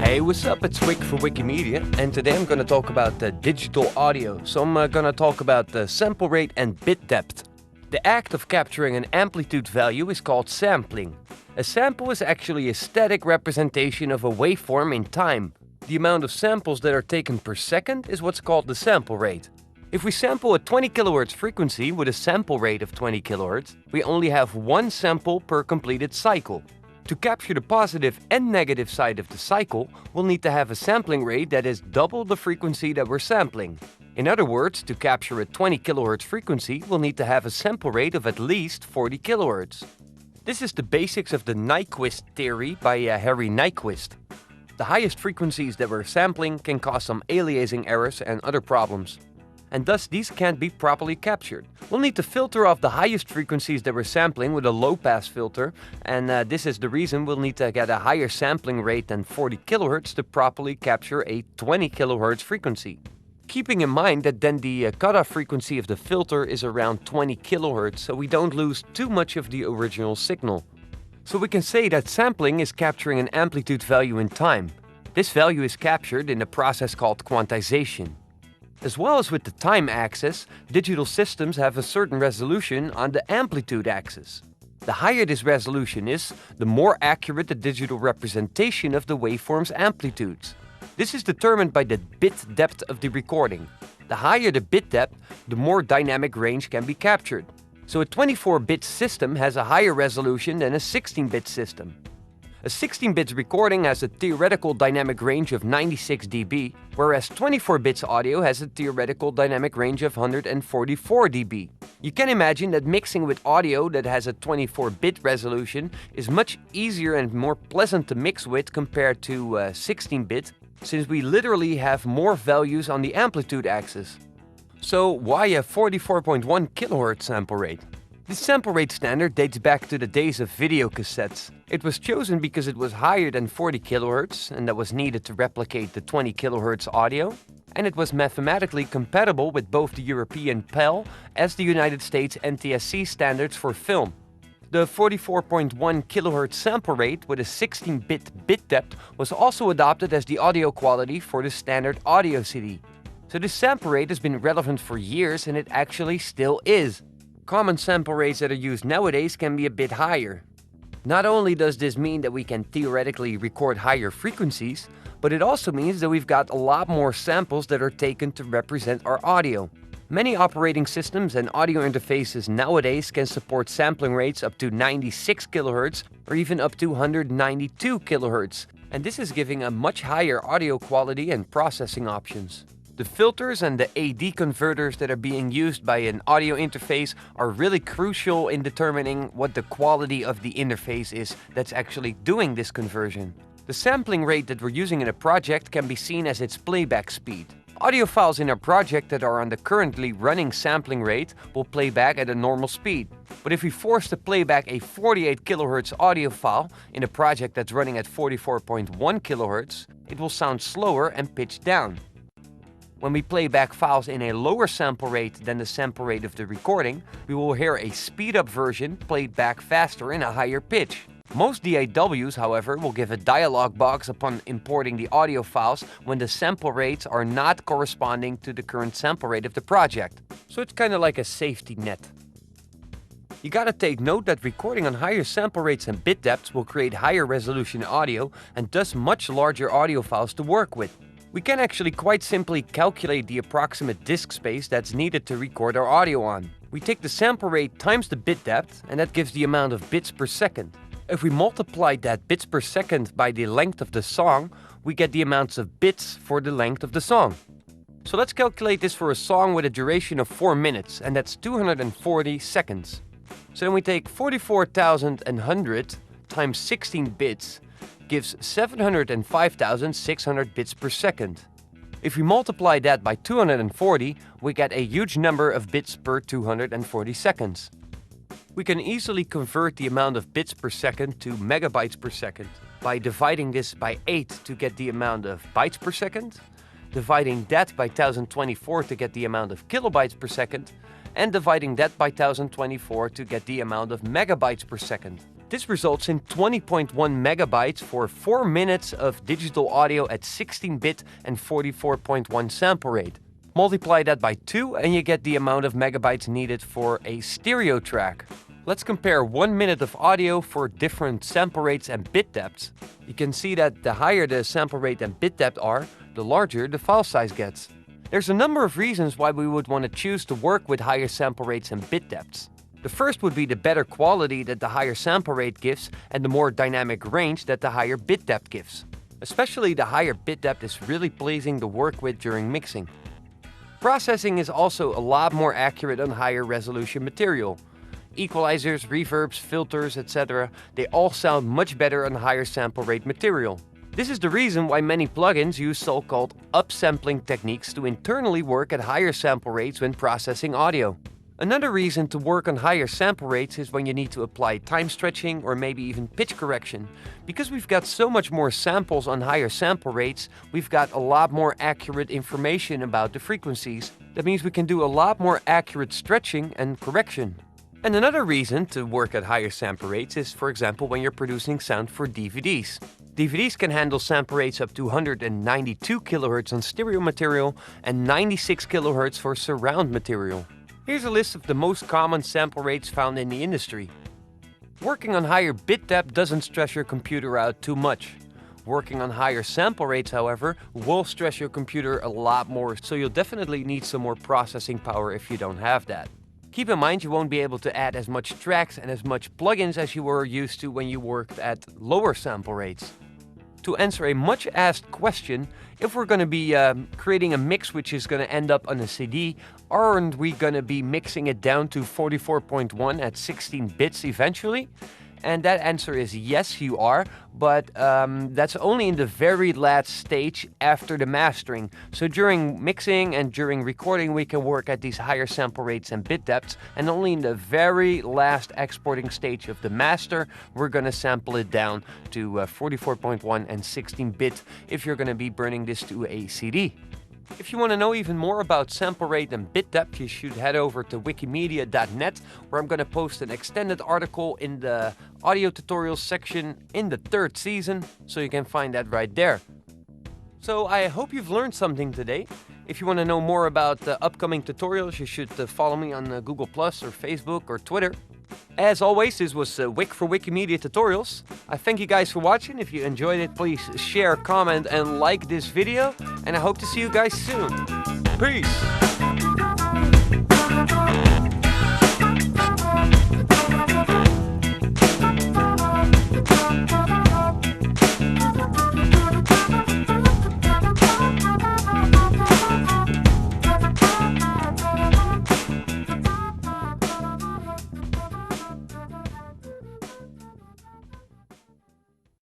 Hey, what's up? It's Wick for Wikimedia, and today I'm going to talk about digital audio. So I'm going to talk about the sample rate and bit depth. The act of capturing an amplitude value is called sampling. A sample is actually a static representation of a waveform in time. The amount of samples that are taken per second is what's called the sample rate. If we sample a 20 kHz frequency with a sample rate of 20 kHz, we only have one sample per completed cycle. To capture the positive and negative side of the cycle, we'll need to have a sampling rate that is double the frequency that we're sampling. In other words, to capture a 20 kHz frequency, we'll need to have a sample rate of at least 40 kHz. This is the basics of the Nyquist theory by Harry Nyquist. The highest frequencies that we're sampling can cause some aliasing errors and other problems, and thus these can't be properly captured. We'll need to filter off the highest frequencies that we're sampling with a low-pass filter, and this is the reason we'll need to get a higher sampling rate than 40 kHz to properly capture a 20 kHz frequency. Keeping in mind that then the cutoff frequency of the filter is around 20 kHz, so we don't lose too much of the original signal. So we can say that sampling is capturing an amplitude value in time. This value is captured in a process called quantization. As well as with the time axis, digital systems have a certain resolution on the amplitude axis. The higher this resolution is, the more accurate the digital representation of the waveform's amplitudes. This is determined by the bit depth of the recording. The higher the bit depth, the more dynamic range can be captured. So a 24-bit system has a higher resolution than a 16-bit system. A 16-bit recording has a theoretical dynamic range of 96 dB, whereas 24-bit audio has a theoretical dynamic range of 144 dB. You can imagine that mixing with audio that has a 24-bit resolution is much easier and more pleasant to mix with compared to 16-bit, since we literally have more values on the amplitude axis. So why a 44.1 kHz sample rate? This sample rate standard dates back to the days of video cassettes. It was chosen because it was higher than 40 kHz, and that was needed to replicate the 20 kHz audio, and it was mathematically compatible with both the European PAL as the United States NTSC standards for film. The 44.1 kHz sample rate with a 16-bit bit depth was also adopted as the audio quality for the standard audio CD. So this sample rate has been relevant for years, and it actually still is. Common sample rates that are used nowadays can be a bit higher. Not only does this mean that we can theoretically record higher frequencies, but it also means that we've got a lot more samples that are taken to represent our audio. Many operating systems and audio interfaces nowadays can support sampling rates up to 96 kHz or even up to 192 kHz, and this is giving a much higher audio quality and processing options. The filters and the AD converters that are being used by an audio interface are really crucial in determining what the quality of the interface is that's actually doing this conversion. The sampling rate that we're using in a project can be seen as its playback speed. Audio files in our project that are on the currently running sampling rate will play back at a normal speed. But if we force to play back a 48 kHz audio file in a project that's running at 44.1 kHz, it will sound slower and pitched down. When we play back files in a lower sample rate than the sample rate of the recording, we will hear a speed-up version played back faster in a higher pitch. Most DAWs, however, will give a dialog box upon importing the audio files when the sample rates are not corresponding to the current sample rate of the project. So it's kind of like a safety net. You gotta take note that recording on higher sample rates and bit depths will create higher resolution audio and thus much larger audio files to work with. We can actually quite simply calculate the approximate disk space that's needed to record our audio on. We take the sample rate times the bit depth, and that gives the amount of bits per second. If we multiply that bits per second by the length of the song, we get the amounts of bits for the length of the song. So let's calculate this for a song with a duration of 4 minutes, and that's 240 seconds. So then we take 44,100 times 16 bits, gives 705,600 bits per second. If we multiply that by 240, we get a huge number of bits per 240 seconds. We can easily convert the amount of bits per second to megabytes per second by dividing this by 8 to get the amount of bytes per second, dividing that by 1024 to get the amount of kilobytes per second, and dividing that by 1024 to get the amount of megabytes per second. This results in 20.1 megabytes for 4 minutes of digital audio at 16-bit and 44.1 sample rate. Multiply that by 2 and you get the amount of megabytes needed for a stereo track. Let's compare 1 minute of audio for different sample rates and bit depths. You can see that the higher the sample rate and bit depth are, the larger the file size gets. There's a number of reasons why we would want to choose to work with higher sample rates and bit depths. The first would be the better quality that the higher sample rate gives and the more dynamic range that the higher bit depth gives. Especially the higher bit depth is really pleasing to work with during mixing. Processing is also a lot more accurate on higher resolution material. Equalizers, reverbs, filters, etc. They all sound much better on higher sample rate material. This is the reason why many plugins use so-called upsampling techniques to internally work at higher sample rates when processing audio. Another reason to work on higher sample rates is when you need to apply time stretching or maybe even pitch correction. Because we've got so much more samples on higher sample rates, we've got a lot more accurate information about the frequencies. That means we can do a lot more accurate stretching and correction. And another reason to work at higher sample rates is, for example, when you're producing sound for DVDs. DVDs can handle sample rates up to 192 kHz on stereo material and 96 kHz for surround material. Here's a list of the most common sample rates found in the industry. Working on higher bit depth doesn't stress your computer out too much. Working on higher sample rates, however, will stress your computer a lot more, so you'll definitely need some more processing power if you don't have that. Keep in mind you won't be able to add as much tracks and as much plugins as you were used to when you worked at lower sample rates. To answer a much asked question, if we're going to be creating a mix which is going to end up on a CD, aren't we going to be mixing it down to 44.1 at 16 bits eventually? And that answer is yes, you are, but that's only in the very last stage after the mastering. So during mixing and during recording, we can work at these higher sample rates and bit depths, and only in the very last exporting stage of the master, we're going to sample it down to 44.1 and 16-bit if you're going to be burning this to a CD. If you want to know even more about sample rate and bit depth, you should head over to wikimedia.net, where I'm going to post an extended article in the audio tutorials section in the 3rd season, so you can find that right there. So I hope you've learned something today. If you want to know more about the upcoming tutorials, you should follow me on Google+ or Facebook or Twitter. As always, this was Wick for Wikimedia Tutorials. I thank you guys for watching. If you enjoyed it, please share, comment, and like this video. And I hope to see you guys soon. Peace!